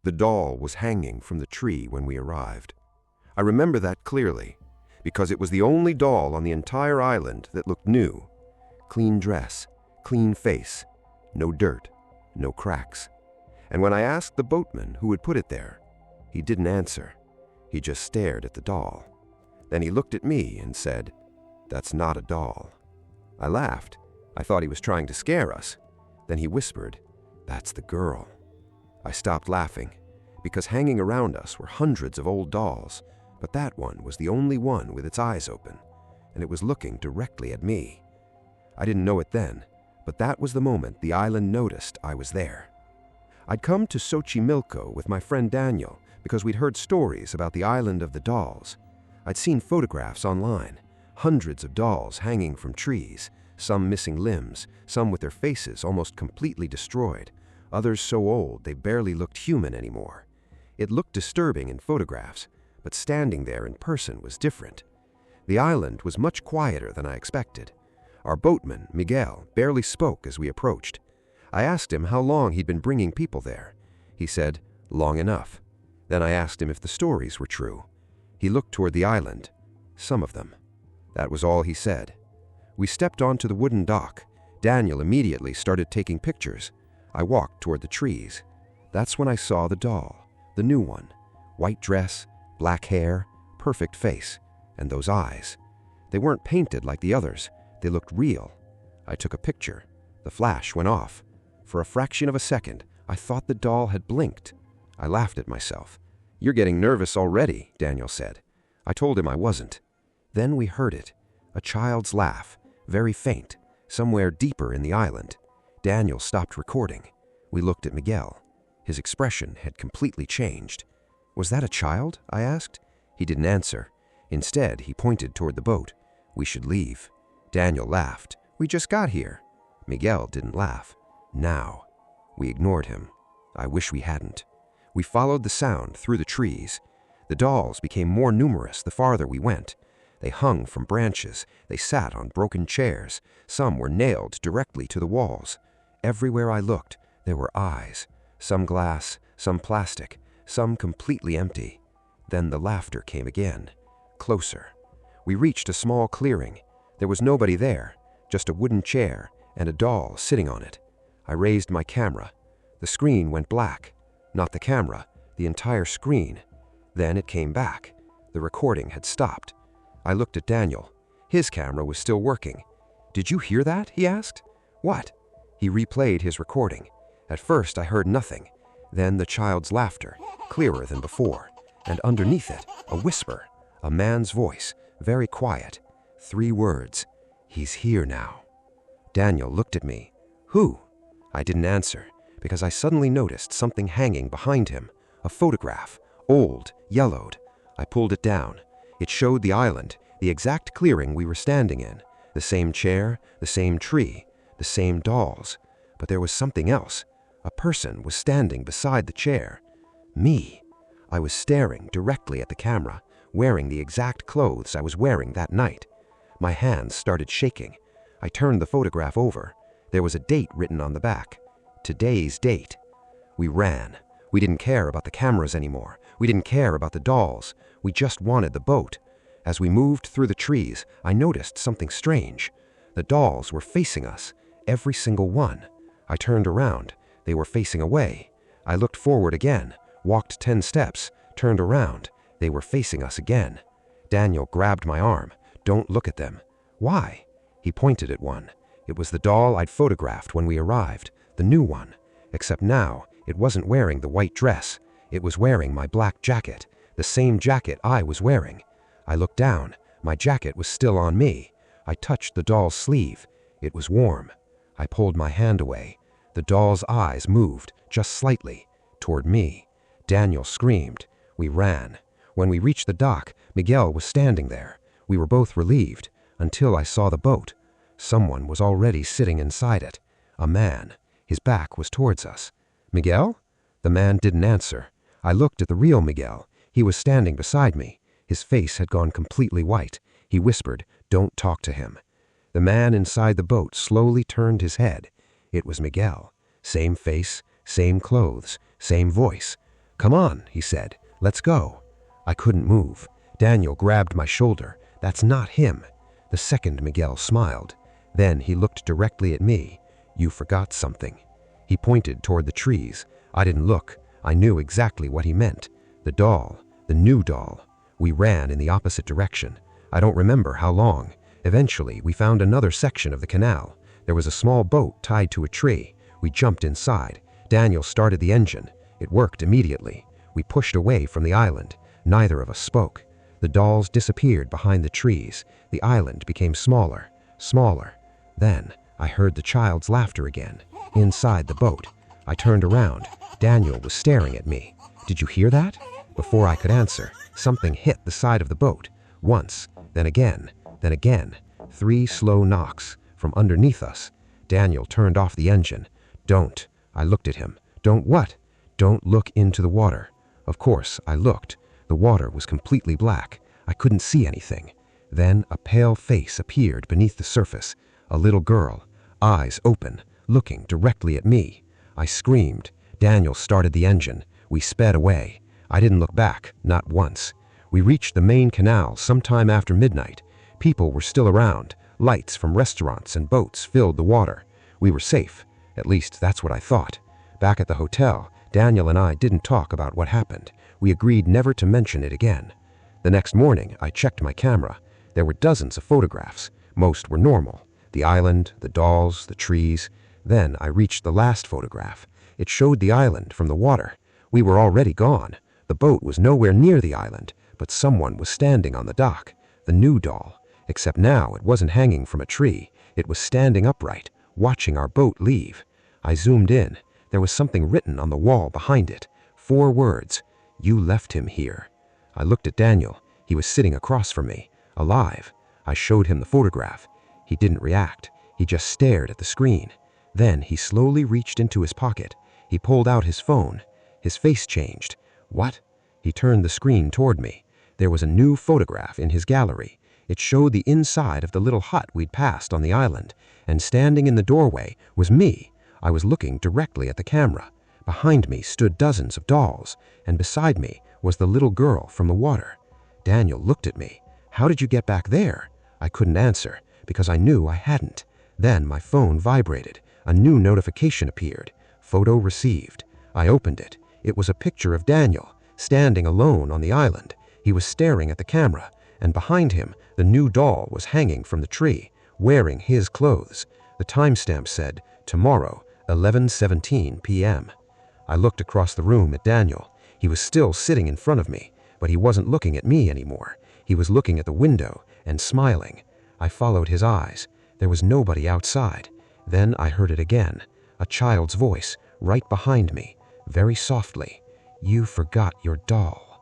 The doll was hanging from the tree when we arrived. I remember that clearly, because it was the only doll on the entire island that looked new. Clean dress, clean face, no dirt, no cracks. And when I asked the boatman who had put it there, he didn't answer. He just stared at the doll. Then he looked at me and said, "That's not a doll." I laughed. I thought he was trying to scare us. Then he whispered, "That's the girl." I stopped laughing, because hanging around us were hundreds of old dolls, but that one was the only one with its eyes open, and it was looking directly at me. I didn't know it then, but that was the moment the island noticed I was there. I'd come to Xochimilco with my friend Daniel because we'd heard stories about the island of the dolls. I'd seen photographs online, hundreds of dolls hanging from trees, some missing limbs, some with their faces almost completely destroyed, others so old they barely looked human anymore. It looked disturbing in photographs, but standing there in person was different. The island was much quieter than I expected. Our boatman, Miguel, barely spoke as we approached. I asked him how long he'd been bringing people there. He said, "Long enough." Then I asked him if the stories were true. He looked toward the island. Some of them. That was all he said. We stepped onto the wooden dock. Daniel immediately started taking pictures. I walked toward the trees. That's when I saw the doll, the new one. White dress, black hair, perfect face, and those eyes. They weren't painted like the others. They looked real. I took a picture. The flash went off. For a fraction of a second, I thought the doll had blinked. I laughed at myself. "You're getting nervous already," Daniel said. I told him I wasn't. Then we heard it, a child's laugh, very faint, somewhere deeper in the island. Daniel stopped recording. We looked at Miguel. His expression had completely changed. "Was that a child?" I asked. He didn't answer. Instead, he pointed toward the boat. "We should leave." Daniel laughed. "We just got here." Miguel didn't laugh. "Now." We ignored him. I wish we hadn't. We followed the sound through the trees. The dolls became more numerous the farther we went. They hung from branches. They sat on broken chairs. Some were nailed directly to the walls. Everywhere I looked, there were eyes. Some glass, some plastic, some completely empty. Then the laughter came again. Closer. We reached a small clearing. There was nobody there, just a wooden chair and a doll sitting on it. I raised my camera. The screen went black. Not the camera, the entire screen. Then it came back. The recording had stopped. I looked at Daniel. His camera was still working. "Did you hear that?" he asked. "What?" He replayed his recording. At first I heard nothing. Then the child's laughter, clearer than before. And underneath it, a whisper, a man's voice, very quiet. 3 words. "He's here now." Daniel looked at me. "Who?" I didn't answer, because I suddenly noticed something hanging behind him. A photograph, old, yellowed. I pulled it down. It showed the island, the exact clearing we were standing in. The same chair, the same tree, the same dolls. But there was something else. A person was standing beside the chair. Me. I was staring directly at the camera, wearing the exact clothes I was wearing that night. My hands started shaking. I turned the photograph over. There was a date written on the back. Today's date. We ran. We didn't care about the cameras anymore. We didn't care about the dolls. We just wanted the boat. As we moved through the trees, I noticed something strange. The dolls were facing us, every single one. I turned around. They were facing away. I looked forward again, walked 10 steps, turned around. They were facing us again. Daniel grabbed my arm. "Don't look at them." "Why?" He pointed at one. It was the doll I'd photographed when we arrived, the new one. Except now, it wasn't wearing the white dress. It was wearing my black jacket, the same jacket I was wearing. I looked down. My jacket was still on me. I touched the doll's sleeve. It was warm. I pulled my hand away. The doll's eyes moved, just slightly, toward me. Daniel screamed. We ran. When we reached the dock, Miguel was standing there. We were both relieved, until I saw the boat. Someone was already sitting inside it. A man. His back was towards us. "Miguel?" The man didn't answer. I looked at the real Miguel. He was standing beside me. His face had gone completely white. He whispered, "Don't talk to him." The man inside the boat slowly turned his head. It was Miguel. Same face, same clothes, same voice. "Come on," he said. "Let's go." I couldn't move. Daniel grabbed my shoulder. "That's not him." The second Miguel smiled. Then he looked directly at me. "You forgot something." He pointed toward the trees. I didn't look. I knew exactly what he meant. The doll. The new doll. We ran in the opposite direction. I don't remember how long. Eventually, we found another section of the canal. There was a small boat tied to a tree. We jumped inside. Daniel started the engine. It worked immediately. We pushed away from the island. Neither of us spoke. The dolls disappeared behind the trees. The island became smaller, smaller. Then I heard the child's laughter again, inside the boat. I turned around. Daniel was staring at me. "Did you hear that?" Before I could answer, something hit the side of the boat. Once, then again, then again. 3 slow knocks from underneath us. Daniel turned off the engine. "Don't." I looked at him. "Don't what?" "Don't look into the water." Of course, I looked. The water was completely black. I couldn't see anything. Then a pale face appeared beneath the surface. A little girl, eyes open, looking directly at me. I screamed. Daniel started the engine. We sped away. I didn't look back, not once. We reached the main canal sometime after midnight. People were still around. Lights from restaurants and boats filled the water. We were safe. At least that's what I thought. Back at the hotel, Daniel and I didn't talk about what happened. We agreed never to mention it again. The next morning, I checked my camera. There were dozens of photographs. Most were normal. The island, the dolls, the trees. Then I reached the last photograph. It showed the island from the water. We were already gone. The boat was nowhere near the island, but someone was standing on the dock. The new doll. Except now it wasn't hanging from a tree. It was standing upright, watching our boat leave. I zoomed in. There was something written on the wall behind it. 4 words. "You left him here." I looked at Daniel. He was sitting across from me, alive. I showed him the photograph. He didn't react. He just stared at the screen. Then he slowly reached into his pocket. He pulled out his phone. His face changed. "What?" He turned the screen toward me. There was a new photograph in his gallery. It showed the inside of the little hut we'd passed on the island, and standing in the doorway was me. I was looking directly at the camera. Behind me stood dozens of dolls, and beside me was the little girl from the water. Daniel looked at me. "How did you get back there?" I couldn't answer, because I knew I hadn't. Then my phone vibrated. A new notification appeared. Photo received. I opened it. It was a picture of Daniel, standing alone on the island. He was staring at the camera, and behind him, the new doll was hanging from the tree, wearing his clothes. The timestamp said, "Tomorrow, 11:17 p.m." I looked across the room at Daniel. He was still sitting in front of me, but he wasn't looking at me anymore. He was looking at the window and smiling. I followed his eyes. There was nobody outside. Then I heard it again, a child's voice right behind me, very softly. "You forgot your doll."